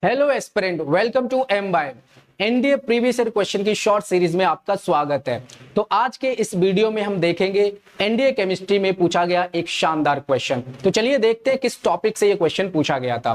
Hello aspirant, welcome to M by NDA previous year question की short series में आपका स्वागत है। तो आज के इस वीडियो में हम देखेंगे एनडीए केमिस्ट्री में पूछा गया एक शानदार क्वेश्चन। तो चलिए देखते हैं किस टॉपिक से ये क्वेश्चन पूछा गया था।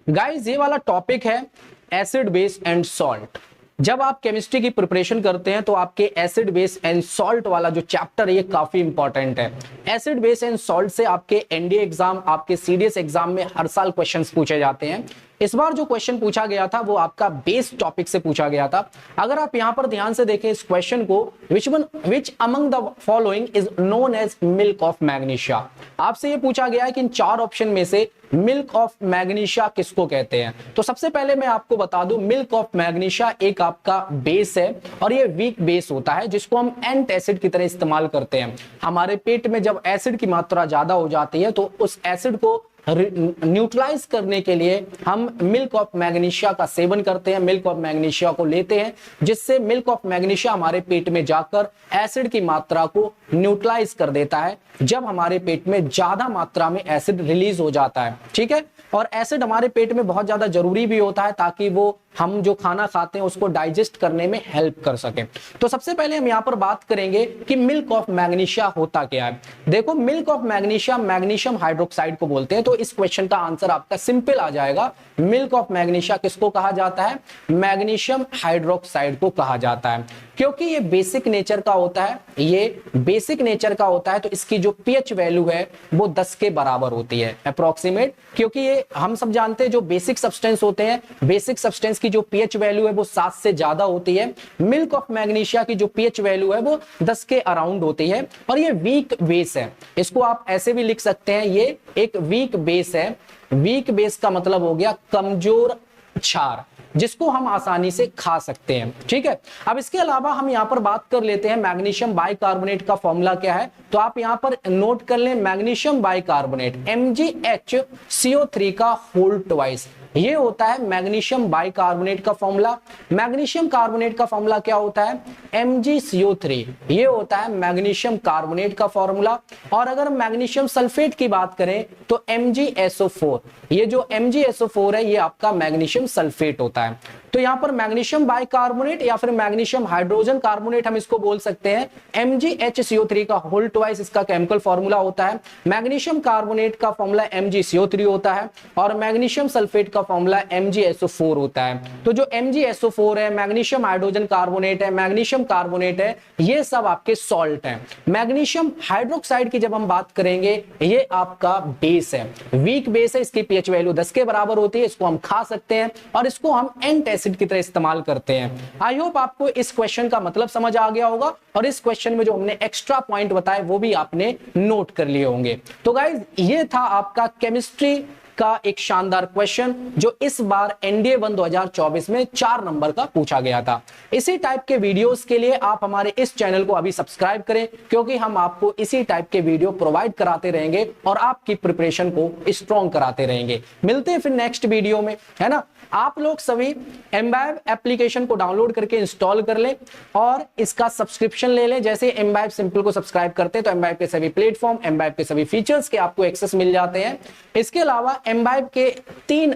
गाइस, ये वाला टॉपिक है एसिड बेस एंड सॉल्ट। जब आप केमिस्ट्री की प्रिपरेशन करते हैं तो आपके एसिड बेस एंड सॉल्ट वाला जो चैप्टर है ये काफी इंपॉर्टेंट है। एसिड बेस एंड सॉल्ट से आपके एनडीए एग्जाम, आपके सीडीएस एग्जाम में हर साल क्वेश्चंस पूछे जाते हैं। इस बार जो क्वेश्चन पूछा गया था वो आपका बेस टॉपिक से पूछा गया था। अगर आप यहां पर ध्यान से देखें इस क्वेश्चन को, which among the following is known as milk of magnesia. आपसे ये पूछा गया है कि इन चार ऑप्शन में से मिल्क ऑफ मैग्नीशिया किसको कहते हैं। तो सबसे पहले मैं आपको बता दूं, मिल्क ऑफ मैग्नीशिया एक आपका बेस है और ये वीक बेस होता है जिसको हम एंट एसिड की तरह इस्तेमाल करते हैं। हमारे पेट में जब एसिड की मात्रा ज्यादा हो जाती है तो उस एसिड को न्यूट्रलाइज करने के लिए हम मिल्क ऑफ मैग्नीशिया का सेवन करते हैं, मिल्क ऑफ मैग्नीशिया को लेते हैं, जिससे मिल्क ऑफ मैग्नीशिया हमारे पेट में जाकर एसिड की मात्रा को न्यूट्रलाइज कर देता है जब हमारे पेट में ज्यादा मात्रा में एसिड रिलीज हो जाता है। ठीक है, और एसिड हमारे पेट में बहुत ज्यादा जरूरी भी होता है ताकि वो हम जो खाना खाते हैं उसको डाइजेस्ट करने में हेल्प कर सके। तो सबसे पहले हम यहाँ पर बात करेंगे कि मिल्क ऑफ मैग्नीशिया होता क्या है। देखो, milk of magnesia magnesium hydroxide को बोलते हैं। तो इस क्वेश्चन का आंसर आपका सिंपल आ जाएगा। मिल्क ऑफ मैग्नीशिया किसको कहा जाता है? मैग्नीशियम हाइड्रोक्साइड को कहा जाता है, क्योंकि ये बेसिक नेचर का होता है। ये बेसिक नेचर का होता है तो इसकी जो पीएच वैल्यू है वो 10 के बराबर होती है अप्रोक्सीमेट, क्योंकि ये हम सब जानते हैं जो बेसिक सब्सटेंस होते हैं, बेसिक सब्सटेंस की जो पीएच वैल्यू है वो 7 से ज्यादा होती है। मिल्क ऑफ मैग्नीशिया की जो पीएच वैल्यू है वो 10 के अराउंड होती है और ये वीक बेस है। इसको आप ऐसे भी लिख सकते हैं, ये एक वीक बेस है। वीक बेस का मतलब हो गया कमजोर क्षार, जिसको हम आसानी से खा सकते हैं। ठीक है, अब इसके अलावा हम यहां पर बात कर लेते हैं मैग्नीशियम बाइकार्बोनेट का फॉर्मूला क्या है। तो आप यहां पर नोट कर लें, मैग्नीशियम बाइकार्बोनेट MgHCO3 का होल ट्वाइस, ये होता है मैग्नीशियम बाइकार्बोनेट का फॉर्मूला। मैग्नीशियम कार्बोनेट का फॉर्मूला क्या होता है? MgCO3, ये होता है मैग्नीशियम कार्बोनेट का फॉर्मूला। और अगर मैग्नीशियम सल्फेट की बात करें तो MgSO4, ये जो MgSO4 है ये आपका मैग्नीशियम सल्फेट होता है। तो यहां पर मैग्नीशियम बाइकार्बोनेट या फिर मैग्नीशियम हाइड्रोजन कार्बोनेट हम इसको बोल सकते हैं। MgHCO3 का होल ट्वाइस इसका केमिकल फॉर्मूला होता है। मैग्नीशियम कार्बोनेट का फॉर्मूला MgCO3 होता है और मैग्नीशियम सल्फेट का फॉर्मूला MgSO4 होता है। तो जो MgSO4 है, मैग्नीशियम हाइड्रोजन कार्बोनेट है, मैग्नीशियम कार्बोनेट है, ये सब आपके सॉल्ट हैं। मैग्नीशियम हाइड्रोक्साइड की जब हम बात करेंगे, ये आपका बेस है, वीक बेस है। इसकी पीएच वैल्यू 10 के बराबर होती है। इसको हम खा सकते हैं और इसको हम एंट एसिड की तरह इस्तेमाल करते हैं। आई होप आपको इस क्वेश्चन का मतलब समझ आ गया होगा और इस क्वेश्चन में जो हमने एक्स्ट्रा पॉइंट बताए वो भी आपने नोट कर लिए होंगे। तो गाइज, ये था आपका केमिस्ट्री का एक शानदार क्वेश्चन जो इस बार एनडीए 1 2024 में 4 नंबर का पूछा गया था। इसी टाइप के वीडियोस के लिए आप हमारे इस चैनल को अभी सब्सक्राइब करें, क्योंकि हम आपको इसी टाइप के वीडियो प्रोवाइड कराते रहेंगे और आपकी प्रिपरेशन को स्ट्रॉन्ग कराते रहेंगे। मिलते हैं फिर नेक्स्ट वीडियो में, है ना। आप लोग सभी एम्बाइब एप्लीकेशन को डाउनलोड करके इंस्टॉल कर लें और इसका सब्सक्रिप्शन ले लें। जैसे एम्बाइब सिंपल को सब्सक्राइब करते हैं तो एम्बाइब के सभी प्लेटफॉर्म, एम्बाइब के सभी फीचर्स के आपको एक्सेस मिल जाते हैं। इसके अलावा एम्बाइब के 3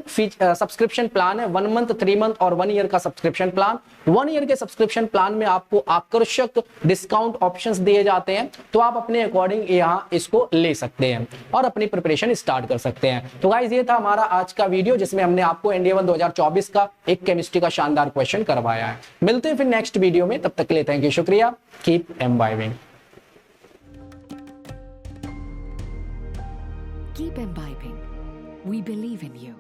सब्सक्रिप्शन प्लान है, 1 मंथ, 3 मंथ और 1 ईयर का सब्सक्रिप्शन प्लान। 1 ईयर के सब्सक्रिप्शन प्लान में आपको आकर्षक डिस्काउंट ऑप्शंस दिए जाते हैं, तो आप अपने अकॉर्डिंग यहां इसको ले सकते हैं और अपनी प्रिपरेशन स्टार्ट कर सकते हैं। तो गाइस, ये था हमारा आज का वीडियो जिसमें हमने आपको एनडीए 1 2024 का एक केमिस्ट्री का शानदार क्वेश्चन करवाया है। मिलते हैं फिर नेक्स्ट वीडियो में, तब तक के लिए थैंक यू, शुक्रिया। Keep imbibing. Keep imbibing. We believe in you.